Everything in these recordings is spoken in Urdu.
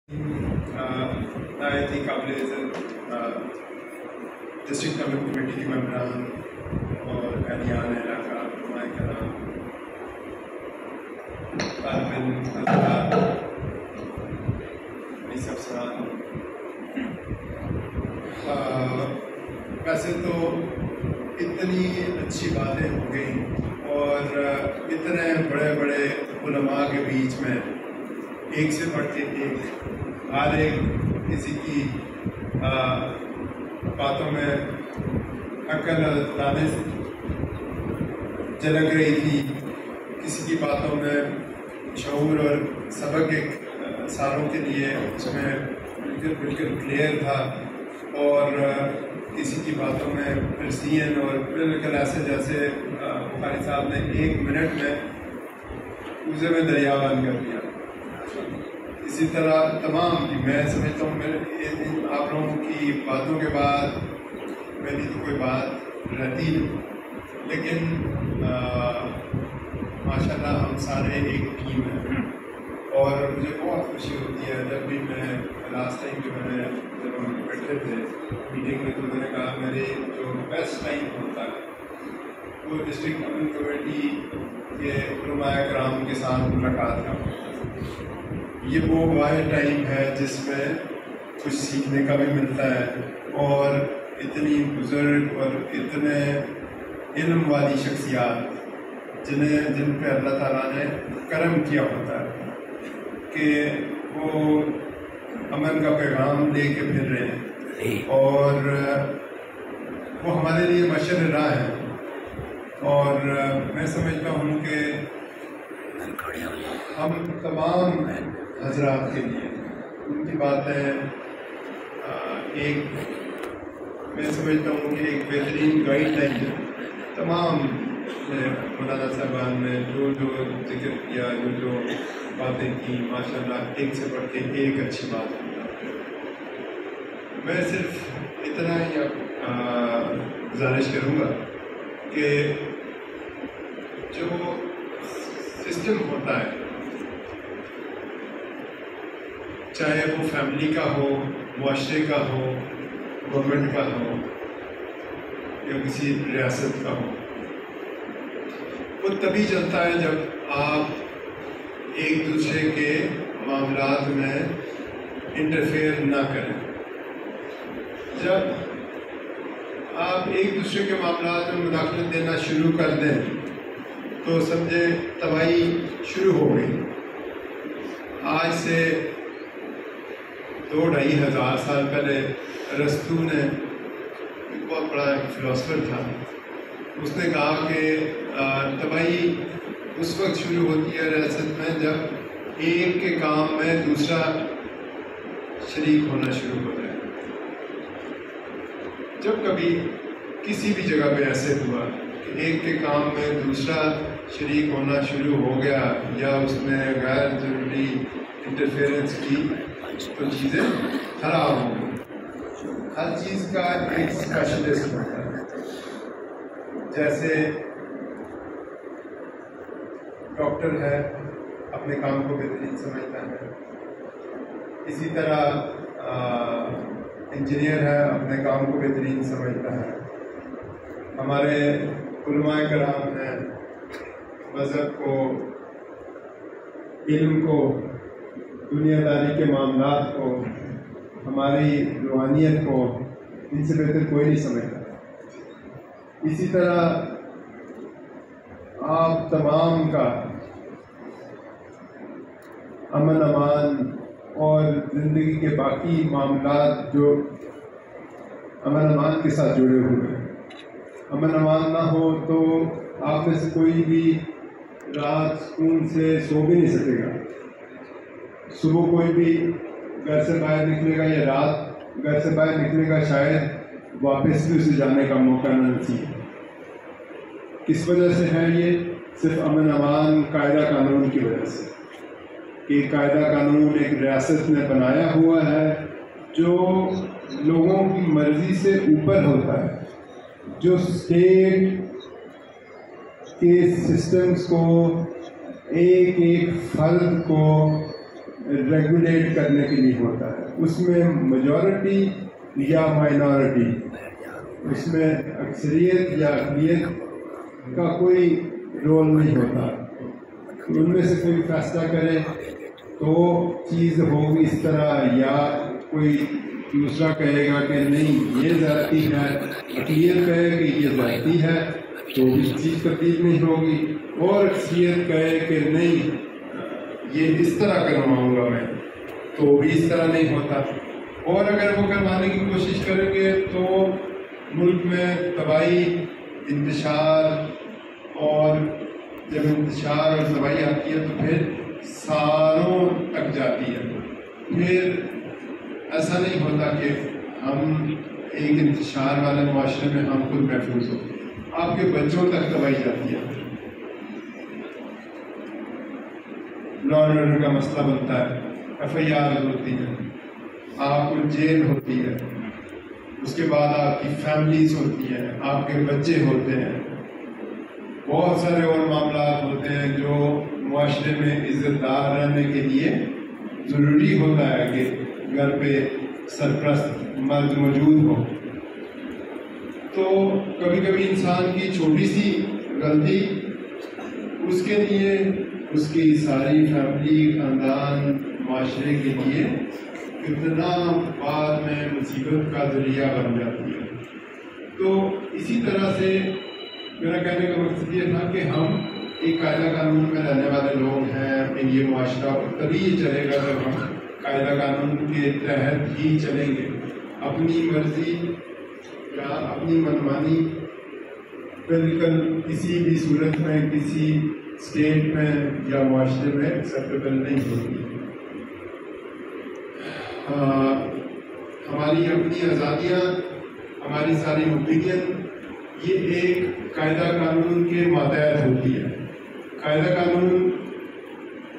نہایت ہی قابل عزت ڈسٹرکٹ کمیٹی کے ممبران اور اہلیان علاقہ نمائے کرام طالب علم حضرات پولیس افسران، ویسے تو اتنی اچھی باتیں ہو گئیں اور اتنے بڑے بڑے علماء کے بیچ میں ایک سے بڑھ کے ایک ہر ایک کسی کی باتوں میں عقل اور دانش جھلک رہی تھی، کسی کی باتوں میں شعور اور سبق ایک سالوں کے لیے اس میں بالکل کلیئر تھا، اور کسی کی باتوں میں پرسین اور بالکل ایسے جیسے بخاری صاحب نے 1 منٹ میں کوزے میں دریا بند کر دیا۔ اسی طرح تمام میں سمجھتا ہوں آپ لوگوں کی باتوں کے بعد میری تو کوئی بات رہتی نہیں، لیکن ماشاءاللہ ہم سارے ایک ٹیم ہیں، اور مجھے بہت خوشی ہوتی ہے جب بھی میں لاسٹ ٹائم جب ہم بیٹھے تھے میٹنگ میں تو میں نے کہا میرے جو بیسٹ ٹائم ہوتا ہے وہ ڈسٹرکٹ کمیٹی کے علماء کرام کے ساتھ ملاقات کا، یہ وہ واحد ٹائم ہے جس میں کچھ سیکھنے کا بھی ملتا ہے، اور اتنی بزرگ اور اتنے علم والی شخصیات جن پہ اللہ تعالیٰ نے کرم کیا ہوتا ہے کہ وہ امن کا پیغام لے کے پھر رہے ہیں، اور وہ ہمارے لیے مشعل راہ ہے، اور میں سمجھتا ہوں کہ ہم تمام حضرات کے لیے ان کی باتیں ایک میں سمجھتا ہوں کہ ایک بہترین گائیڈ لائن ہے۔ تمام مولانا صاحبان نے جو ذکر کیا، جو باتیں کی، ماشاءاللہ ایک سے بڑھ کے ایک اچھی بات ہے۔ میں صرف اتنا ہی گزارش کروں گا کہ جو سسٹم ہوتا ہے، چاہے وہ فیملی کا ہو، معاشرے کا ہو، گورنمنٹ کا ہو یا کسی ریاست کا ہو، وہ تبھی چلتا ہے جب آپ ایک دوسرے کے معاملات میں انٹرفیئر نہ کریں۔ جب آپ ایک دوسرے کے معاملات میں مداخلت دینا شروع کر دیں تو سمجھے تباہی شروع ہو گئی۔ آج سے 2-2.5 ہزار سال پہلے ارسطو نے، بہت بڑا فلاسفر تھا، اس نے کہا کہ تباہی اس وقت شروع ہوتی ہے ریاست میں جب ایک کے کام میں دوسرا شریک ہونا شروع ہو جائے۔ جب کبھی کسی بھی جگہ پہ ایسے ہوا کہ ایک کے کام میں دوسرا شریک ہونا شروع ہو گیا یا اس نے غیر ضروری انٹرفیئرنس کی تو چیزیں خراب ہو گئی۔ ہر چیز کا ایک اسپیشلسٹ ہوتا ہے، جیسے ڈاکٹر ہے اپنے کام کو بہترین سمجھتا ہے، اسی طرح انجینئر ہے اپنے کام کو بہترین سمجھتا ہے، ہمارے علماء کرام ہیں مذہب کو، علم کو، دنیا داری کے معاملات کو، ہماری روحانیت کو ان سے بہتر کوئی نہیں سمجھتا۔ اسی طرح آپ تمام کا امن امان اور زندگی کے باقی معاملات جو امن امان کے ساتھ جڑے ہوئے ہیں، امن امان نہ ہو تو آپ میں سے کوئی بھی رات سکون سے سو بھی نہیں سکے گا۔ صبح کوئی بھی گھر سے باہر نکلے گا یا رات گھر سے باہر نکلے گا، شاید واپس بھی اسے جانے کا موقع نہ نصیب۔ کس وجہ سے ہے یہ؟ صرف امن امان قاعدہ قانون کی وجہ سے، کہ قاعدہ قانون ایک ریاست نے بنایا ہوا ہے جو لوگوں کی مرضی سے اوپر ہوتا ہے، جو اسٹیٹ کے سسٹمز کو، ایک ایک فرد کو ریگولیٹ کرنے کے لیے ہوتا ہے. اس میں میجورٹی یا مائنورٹی، اس میں اکثریت یا اقلیت کا کوئی رول نہیں ہوتا. ان میں سے کوئی فیصلہ کرے تو چیز ہوگی اس طرح، یا کوئی دوسرا کہے گا کہ نہیں یہ زیادتی ہے، اقلیت کہے کہ یہ زیادتی ہے تو بھی چیز تبدیل نہیں ہوگی، اور اکثریت کہے کہ نہیں یہ اس طرح کرواؤں گا میں تو بھی اس طرح نہیں ہوتا. اور اگر وہ کروانے کی کوشش کریں گے تو ملک میں تباہی، انتشار، اور جب انتشار اور تباہی آتی ہے تو پھر سالوں تک جاتی ہے. پھر ایسا نہیں ہوتا کہ ہم ایک انتشار والے معاشرے میں ہم خود محفوظ ہوں، آپ کے بچوں تک تباہی جاتی ہے. لا اینڈ آرڈر کا مسئلہ بنتا ہے، FIR ہوتی ہے، آپ کو جیل ہوتی ہے، اس کے بعد آپ کی فیملیز ہوتی ہیں، آپ کے بچے ہوتے ہیں، بہت سارے اور معاملات ہوتے ہیں جو معاشرے میں عزت دار رہنے کے لیے ضروری ہوتا ہے کہ گھر پہ سرپرست مرد موجود ہو. تو کبھی کبھی انسان کی چھوٹی سی غلطی اس کے لیے اس کی ساری فیملی، خاندان، معاشرے کے لیے کتنا بعد میں مصیبت کا ذریعہ بن جاتی ہے. تو اسی طرح سے میرا کہنے کا مقصد یہ تھا کہ ہم ایک قاعدہ قانون میں رہنے والے لوگ ہیں. یہ معاشرہ تبھی یہ چلے گا جب ہم قاعدہ قانون کے تحت ہی چلیں گے. اپنی مرضی یا اپنی منمانی بالکل کسی بھی صورت میں کسی اسٹیٹ میں یا معاشرے میں ایکسیپٹیبل نہیں ہوتی. ہماری اپنی آزادیاں، ہماری ساری اوپینین، یہ ایک قاعدہ قانون کے ماتحت ہوتی ہے. قاعدہ قانون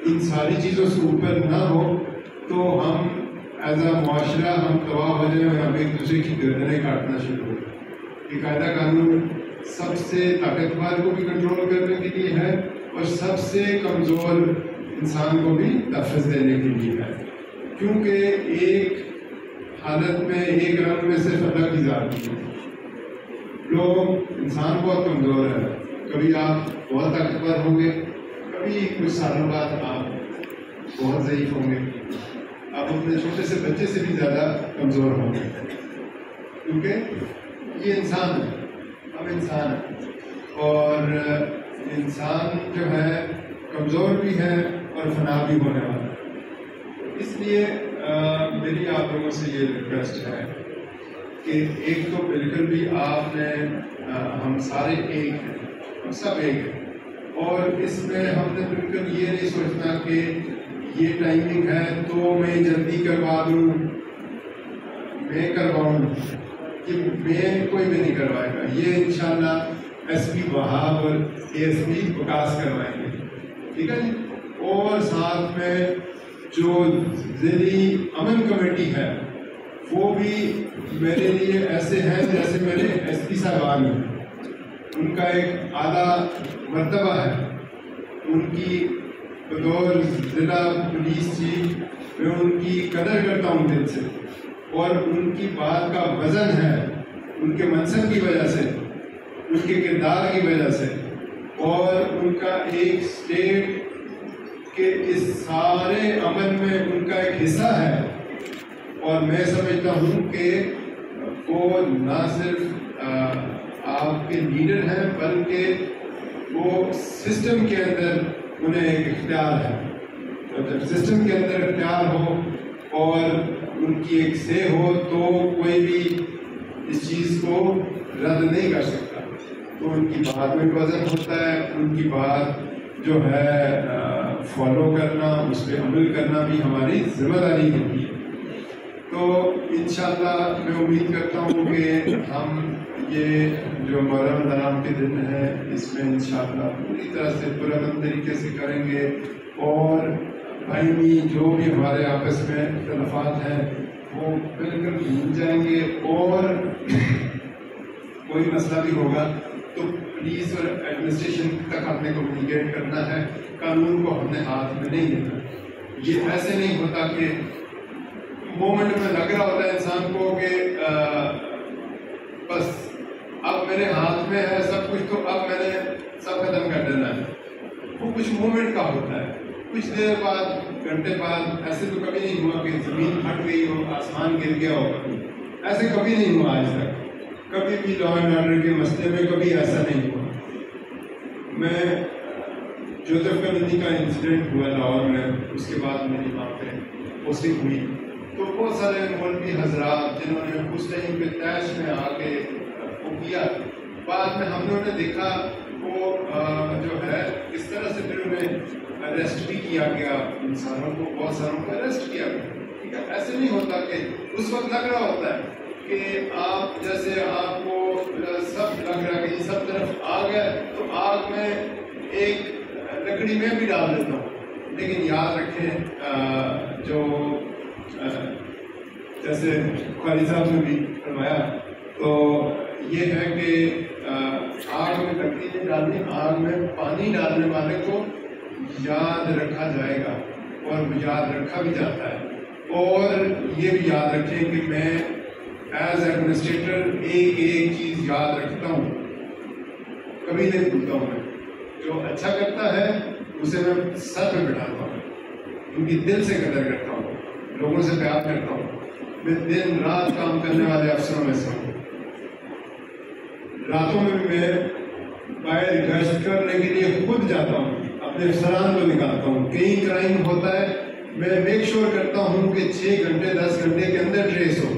ان ساری چیزوں سے اوپر نہ ہو تو ہم ایز اے معاشرہ ہم تباہ ہو جائیں اور ہم ایک دوسرے کی گردنیں کاٹنا شروع ہو. یہ قاعدہ قانون سب سے طاقتور کو بھی کنٹرول کرنے کے لیے ہے اور سب سے کمزور انسان کو بھی تحفظ دینے کے لیے ہے. کیونکہ ایک حالت میں ایک رنگ میں صرف اللہ کی ذات ہے. لوگ انسان بہت کمزور ہے، کبھی آپ بہت طاقتور ہوں گے، کبھی کچھ سالوں بعد آپ بہت ضعیف ہوں گے. آپ اپنے چھوٹے سے بچے سے بھی زیادہ کمزور ہوں گے، کیونکہ یہ انسان ہے، ہم انسان ہیں، اور انسان جو ہے کمزور بھی ہے اور فنا بھی ہونے والا ہے. اس لیے میری آپ لوگوں سے یہ ریکویسٹ ہے کہ ایک تو بالکل بھی آپ نے ہم سارے ایک ہیں، ہم سب ایک ہیں، اور اس میں ہم نے بالکل یہ نہیں سوچنا کہ یہ ٹائمنگ ہے تو میں جلدی کروا دوں، میں کرواؤں، کہ میں کوئی بھی نہیں کروائے گا. یہ انشاءاللہ SP وہاب اور ASP وکاس کروائیں گے، ٹھیک ہے جی. اور ساتھ میں جو ذیلی امن کمیٹی ہے وہ بھی میرے لیے ایسے ہیں جیسے میرے SP صاحبان ہیں. ان کا ایک اعلیٰ مرتبہ ہے. ان کی بطور ضلع پولیس چیف میں ان کی قدر کرتا ہوں دل سے، اور ان کی بات کا وزن ہے ان کے منصب کی وجہ سے، ان کے کردار کی وجہ سے، اور ان کا ایک اسٹیٹ کے اس سارے عمل میں ان کا ایک حصہ ہے. اور میں سمجھتا ہوں کہ وہ نہ صرف آپ کے لیڈر ہیں بلکہ وہ سسٹم کے اندر انہیں ایک اختیار ہے. اور جب سسٹم کے اندر اختیار ہو اور ان کی ایک سے ہو تو کوئی بھی اس چیز کو رد نہیں کر سکتا. تو ان کی بات میں وزن ہوتا ہے، ان کی بات جو ہے فالو کرنا، اس پہ عمل کرنا بھی ہماری ذمہ داری ہوتی ہے. تو انشاءاللہ میں امید کرتا ہوں کہ ہم یہ جو محرم الحرام کے دن ہے اس میں انشاءاللہ پوری طرح سے پرامن طریقے سے کریں گے، اور بھائی جو بھی ہمارے آپس میں اختلافات ہیں وہ بالکل بھول جائیں گے. اور کوئی مسئلہ بھی ہوگا تو پولیس اور ایڈمنسٹریشن تک ہم نے کمیونیکیٹ کرنا ہے، قانون کو ہم نے ہاتھ میں نہیں لینا. یہ ایسے نہیں ہوتا کہ مومنٹ میں لگ رہا ہوتا ہے انسان کو کہ بس اب میرے ہاتھ میں ہے سب کچھ تو اب میں نے سب ختم کر دینا ہے. وہ کچھ مومنٹ کا ہوتا ہے. کچھ دیر بعد گھنٹے بعد ایسے تو کبھی نہیں ہوا کہ زمین پھٹ گئی ہو آسمان گر گیا ہو. ایسے کبھی نہیں ہوا آج تک. کبھی بھی لا اینڈ آرڈر کے مسئلے میں کبھی ایسا نہیں ہوا. میں جوزف کندی کا انسیڈنٹ ہوا لاہور میں, اس کے بعد میری وہاں پہ پوسٹنگ ہوئی تو بہت سارے مولوی حضرات جنہوں نے اس ٹائم پہ تیش میں آ کے وہ کیا, بعد میں ہم نے دیکھا وہ جو ہے اس طرح سے پھر انہیں اریسٹ بھی کیا گیا, انسانوں کو بہت ساروں کو اریسٹ کیا گیا. ٹھیک ہے, ایسے نہیں ہوتا کہ اس وقت لگ رہا ہوتا ہے کہ آپ جیسے آپ کو سب لگ رہا ہے کہ سب طرف آگ ہے تو آگ میں ایک لکڑی میں بھی ڈال دیتا ہوں. لیکن یاد رکھیں جو جیسے قاری صاحب نے بھی فرمایا تو یہ ہے کہ آگ میں لکڑی نہیں ڈالنی, آگ میں پانی ڈالنے والے کو یاد رکھا جائے گا اور یاد رکھا بھی جاتا ہے. اور یہ بھی یاد رکھیں کہ میں ایز ایڈمنسٹریٹر ایک چیز یاد رکھتا ہوں, کبھی نہیں بھولتا ہوں. میں جو اچھا کرتا ہے اسے میں سر پہ بٹھاتا ہوں, ان کی دل سے قدر کرتا ہوں, لوگوں سے پیار کرتا ہوں. میں دن رات کام کرنے والے افسروں میں سے ہوں. راتوں میں بھی میں باہر گشت کرنے کے لیے خود جاتا ہوں, اپنے افسران کو نکالتا ہوں. کہیں کرائم ہوتا ہے میں میک شور کرتا ہوں کہ 6 گھنٹے 10 گھنٹے کے اندر ٹریس ہو.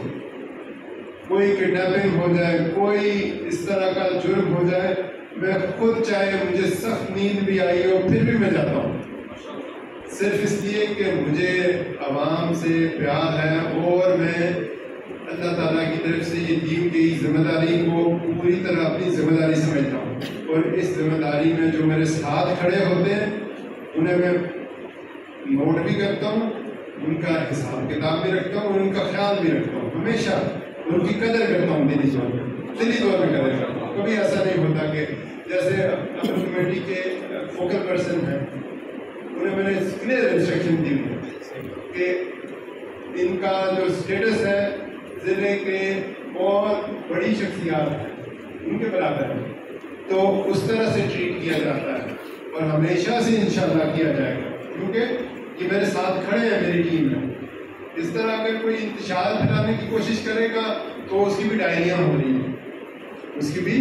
کوئی کڈنیپنگ ہو جائے, کوئی اس طرح کا جرم ہو جائے, میں خود چاہے مجھے سخت نیند بھی آئی ہو پھر بھی میں جاتا ہوں, صرف اس لیے کہ مجھے عوام سے پیار ہے اور میں اللہ تعالیٰ کی طرف سے یہ دی گئی ذمہ داری کو پوری طرح اپنی ذمہ داری سمجھتا ہوں. اور اس ذمہ داری میں جو میرے ساتھ کھڑے ہوتے ہیں انہیں میں نوٹ بھی کرتا ہوں, ان کا حساب کتاب بھی رکھتا ہوں اور ان کا خیال بھی رکھتا ہوں. ہمیشہ ان کی قدر کرتا ہوں, دلی طور پہ قدر کرتا ہوں. کبھی ایسا نہیں ہوتا کہ جیسے اپنی کمیٹی کے فوکل پرسن ہیں, انہیں میں نے کلیئر انسٹرکشن دی کہ ان کا جو اسٹیٹس ہے ضلع کے اور بڑی شخصیات ہیں ان کے برابر ہے, تو اس طرح سے ٹریٹ کیا جاتا ہے اور ہمیشہ سے انشاءاللہ کیا جائے گا, کیونکہ یہ میرے ساتھ کھڑے ہیں میری ٹیم میں. اس طرح اگر کوئی انتشار پھیلانے کی کوشش کرے گا تو اس کی بھی ڈائریاں ہو رہی ہیں, اس کی بھی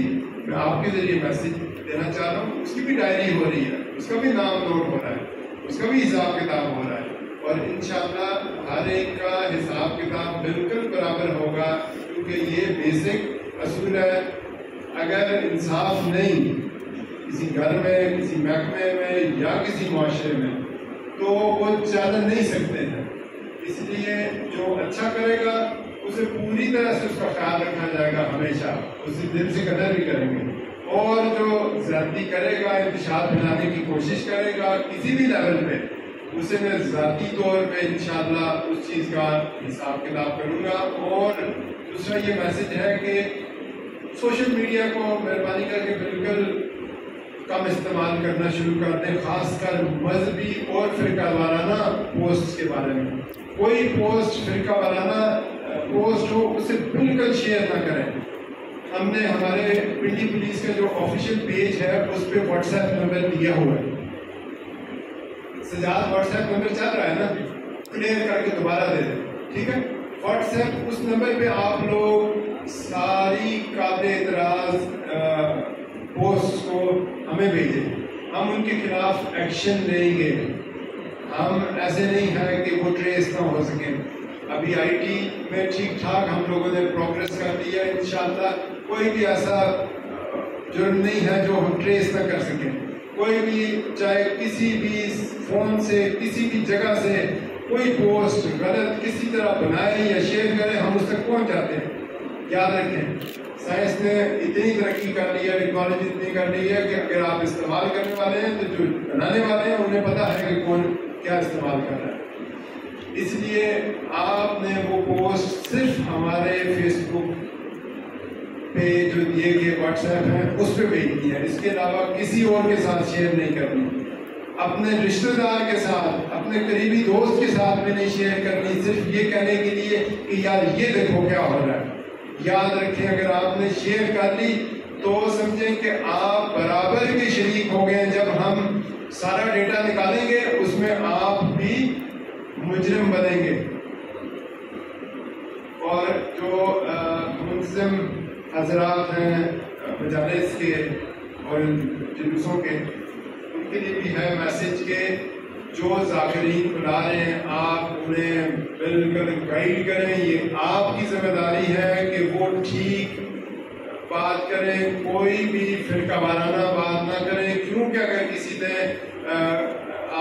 میں آپ کے ذریعے میسج دینا چاہ رہا ہوں, اس کی بھی ڈائری ہو رہی ہے, اس کا بھی نام نوٹ ہو رہا ہے, اس کا بھی حساب کتاب ہو رہا ہے. اور انشاءاللہ ہر ایک کا حساب کتاب بالکل برابر ہوگا, کیونکہ یہ بیسک اصول ہے. اگر انصاف نہیں کسی گھر میں, کسی محکمے میں یا کسی معاشرے میں تو وہ چل نہیں سکتے ہیں. اس لیے جو اچھا کرے گا اسے پوری طرح سے اس کا خیال رکھا جائے گا, ہمیشہ اسے دل سے قدر بھی کریں گے. اور جو زیادتی کرے گا, انتشار پھیلانے کی کوشش کرے گا کسی بھی لیول پہ, اسے میں ذاتی طور پہ انشاءاللہ اس چیز کا حساب کتاب کروں گا. اور دوسرا یہ میسج ہے کہ سوشل میڈیا کو مہربانی کر کے بالکل کم استعمال کرنا شروع کر دیں, خاص کر مذہبی اور فرقہ وارانہ پوسٹ کے بارے میں. کوئی پوسٹ فرقہ وارانہ پوسٹ ہو اسے بالکل شیئر نہ کریں. ہم نے ہمارے پنڈی پولیس کا جو آفیشیل پیج ہے اس پہ واٹس ایپ نمبر دیا ہوا ہے. سجاد واٹس ایپ نمبر چل رہا ہے نا, کلیئر کر کے دوبارہ دے دیں, ٹھیک ہے. واٹس ایپ اس نمبر پہ آپ لوگ ساری قابل اعتراض پوسٹ کو ہمیں بھیجیں, ہم ان کے خلاف ایکشن لیں گے. ہم ایسے نہیں ہے کہ وہ ٹریس نہ ہو سکیں. ابھی آئی ٹی میں ٹھیک ٹھاک ہم لوگوں نے پروگریس کر دی ہے, انشاءاللہ کوئی بھی ایسا جرم نہیں ہے جو ہم ٹریس نہ کر سکیں. کوئی بھی چاہے کسی بھی فون سے کسی بھی جگہ سے کوئی پوسٹ غلط کسی طرح بنائے یا شیئر کرے, ہم اس تک پہنچ جاتے ہیں. یاد رکھیں سائنس نے اتنی ترقی کر لی ہے, ٹیکنالوجی اتنی کر لی ہے کہ اگر آپ استعمال کرنے والے ہیں تو جو بنانے والے ہیں انہیں پتہ ہے کہ کون کیا استعمال کر رہا ہے. اس لیے آپ نے وہ پوسٹ صرف ہمارے فیس بک پہ جو دیے گئے واٹس ایپ ہیں اس پہ بھیجنی ہے, اس کے علاوہ کسی اور کے ساتھ شیئر نہیں کرنی. اپنے رشتہ دار کے ساتھ، اپنے قریبی دوست کے ساتھ بھی نہیں شیئر کرنی صرف یہ کہنے کے لیے کہ یار یہ دیکھو کیا ہو رہا ہے۔ یاد رکھیں اگر آپ نے شیئر کر لی تو سمجھیں کہ آپ برابر کے شریک ہو گئے۔ جب ہم سارا ڈیٹا نکالیں گے اس میں آپ بھی مجرم بنیں گے۔ اور جو منظم حضرات ہیں مجالس کے اور جلوسوں کے، ان کے لیے بھی ہے میسج کہ جو ذاکرین بلا رہے ہیں آپ انہیں بالکل گائیڈ کریں۔ یہ آپ کی ذمہ داری ہے کہ وہ ٹھیک بات کریں، کوئی بھی فرقہ وارانہ بات نہ کریں، کیونکہ اگر کسی نے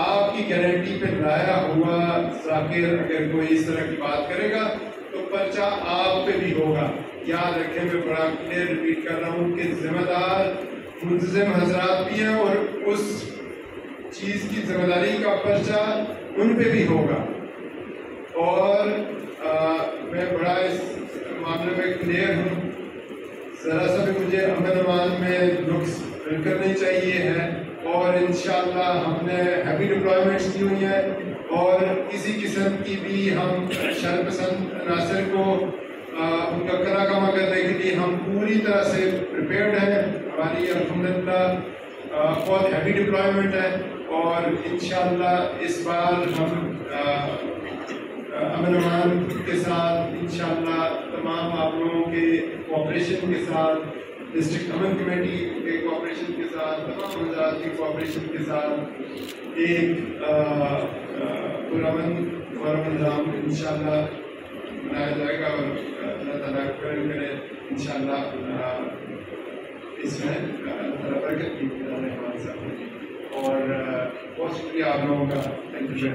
آپ کی گارنٹی پہ لایا ہوا ذاکر اگر کوئی اس طرح کی بات کرے گا تو پرچہ آپ پہ بھی ہوگا۔ یاد رکھیں، میں بڑا کلیئر ریپیٹ کر رہا ہوں کہ ذمہ دار منتظم حضرات بھی ہیں اور اس چیز کی ذمہ داری کا پرچہ ان پہ بھی ہوگا۔ اور میں بڑا اس معاملے میں کلیئر ہوں، ذرا سا بھی مجھے امن امان میں نقص کرنی چاہیے ہے، اور انشاءاللہ ہم نے ہیوی ڈپلائمنٹس کی ہوئی ہیں اور کسی قسم کی بھی ہم شر پسند عناصر کو ان کا کرا کما کرنے کے لیے ہم پوری طرح سے پریپیئرڈ ہیں۔ ہماری الحمدللہ بہت ہیوی ڈپلائمنٹ ہے اور انشاءاللہ اس بار ہم امن امان کے ساتھ انشاءاللہ تمام آپ لوگوں کے کوآپریشن کے ساتھ، ڈسٹرکٹ امن کمیٹی کے کوآپریشن کے ساتھ، تمام حضرات کی کوآپریشن کے ساتھ ایک پرامن اور نظام انشاءاللہ بنایا جائے گا، اور اللہ تعالیٰ کرم کرے انشاءاللہ اس میں اللہ تعالیٰ برکت کی ہمارے ساتھ۔ اور بہت شکریہ آپ لوگوں کا، تھینک یو۔